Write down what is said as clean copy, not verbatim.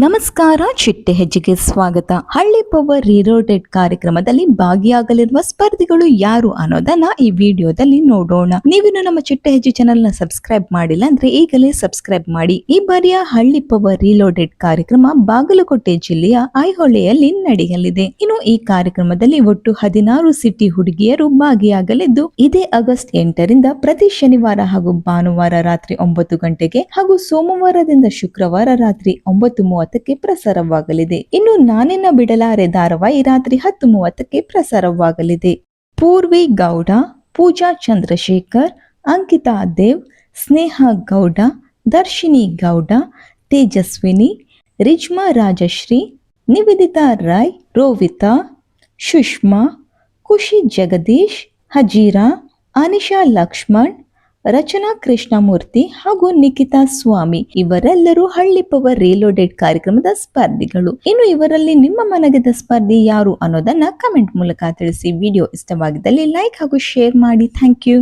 ನಮಸ್ಕಾರ, ಚಿಟ್ಟೆ ಹೆಜ್ಜೆಗೆ ಸ್ವಾಗತ. ಹಳ್ಳಿ ಪವರ್ ರಿಲೋಡೆಡ್ ಕಾರ್ಯಕ್ರಮದಲ್ಲಿ ಭಾಗಿಯಾಗಲಿರುವ ಸ್ಪರ್ಧಿಗಳು ಯಾರು ಅನ್ನೋದನ್ನ ಈ ವಿಡಿಯೋದಲ್ಲಿ ನೋಡೋಣ. ನೀವಿನ್ನು ನಮ್ಮ ಚಿಟ್ಟೆ ಹೆಜ್ಜೆ ಚಾನೆಲ್ ನ ಸಬ್ಸ್ಕ್ರೈಬ್ ಮಾಡಿಲ್ಲ ಅಂದ್ರೆ ಈಗಲೇ ಸಬ್ಸ್ಕ್ರೈಬ್ ಮಾಡಿ. ಈ ಬಾರಿಯ ಹಳ್ಳಿ ಪವರ್ ರಿಲೋಡೆಡ್ ಕಾರ್ಯಕ್ರಮ ಬಾಗಲಕೋಟೆ ಜಿಲ್ಲೆಯ ಐಹೊಳೆಯಲ್ಲಿ ನಡೆಯಲಿದೆ. ಇನ್ನು ಈ ಕಾರ್ಯಕ್ರಮದಲ್ಲಿ ಒಟ್ಟು 16 ಸಿಟಿ ಹುಡುಗಿಯರು ಭಾಗಿಯಾಗಲಿದ್ದು, ಇದೇ ಆಗಸ್ಟ್ 8ರಿಂದ ಪ್ರತಿ ಶನಿವಾರ ಹಾಗೂ ಭಾನುವಾರ ರಾತ್ರಿ 9 ಗಂಟೆಗೆ ಹಾಗೂ ಸೋಮವಾರದಿಂದ ಶುಕ್ರವಾರ ರಾತ್ರಿ 9:30ಕ್ಕೆ ಪ್ರಸಾರವಾಗಲಿದೆ. ಇನ್ನು ನಾನಿನ್ನ ಬಿಡಲಾರೆ ಧಾರಾವಾಹಿ ರಾತ್ರಿ 10:30ಕ್ಕೆ ಪ್ರಸಾರವಾಗಲಿದೆ. ಪೂರ್ವಿ ಗೌಡ, ಪೂಜಾ ಚಂದ್ರಶೇಖರ್, ಅಂಕಿತಾ ದೇವ್, ಸ್ನೇಹ ಗೌಡ, ದರ್ಶಿನಿ ಗೌಡ, ತೇಜಸ್ವಿನಿ, ರಿಜ್ಮಾ ರಾಜಶ್ರೀ, ನಿವೇದಿತಾ ರಾಯ್, ರೋವಿತಾ, ಸುಷ್ಮಾ, ಖುಷಿ ಜಗದೀಶ್, ಹಜೀರಾ, ಅನಿಶಾ ಲಕ್ಷ್ಮಣ್, ರಚನಾ ಕೃಷ್ಣಮೂರ್ತಿ ಹಾಗೂ ನಿಖಿತಾ ಸ್ವಾಮಿ ಇವರೆಲ್ಲರೂ ಹಳ್ಳಿ ಪವರ್ ರಿಲೋಡೆಡ್ ಕಾರ್ಯಕ್ರಮದ ಸ್ಪರ್ಧಿಗಳು. ಇನ್ನು ಇವರಲ್ಲಿ ನಿಮ್ಮ ಮನಗೆದ ಸ್ಪರ್ಧಿ ಯಾರು ಅನ್ನೋದನ್ನ ಕಮೆಂಟ್ ಮೂಲಕ ತಿಳಿಸಿ. ವಿಡಿಯೋ ಇಷ್ಟವಾಗಿದ್ದಲ್ಲಿ ಲೈಕ್ ಹಾಗೂ ಶೇರ್ ಮಾಡಿ. Thank you.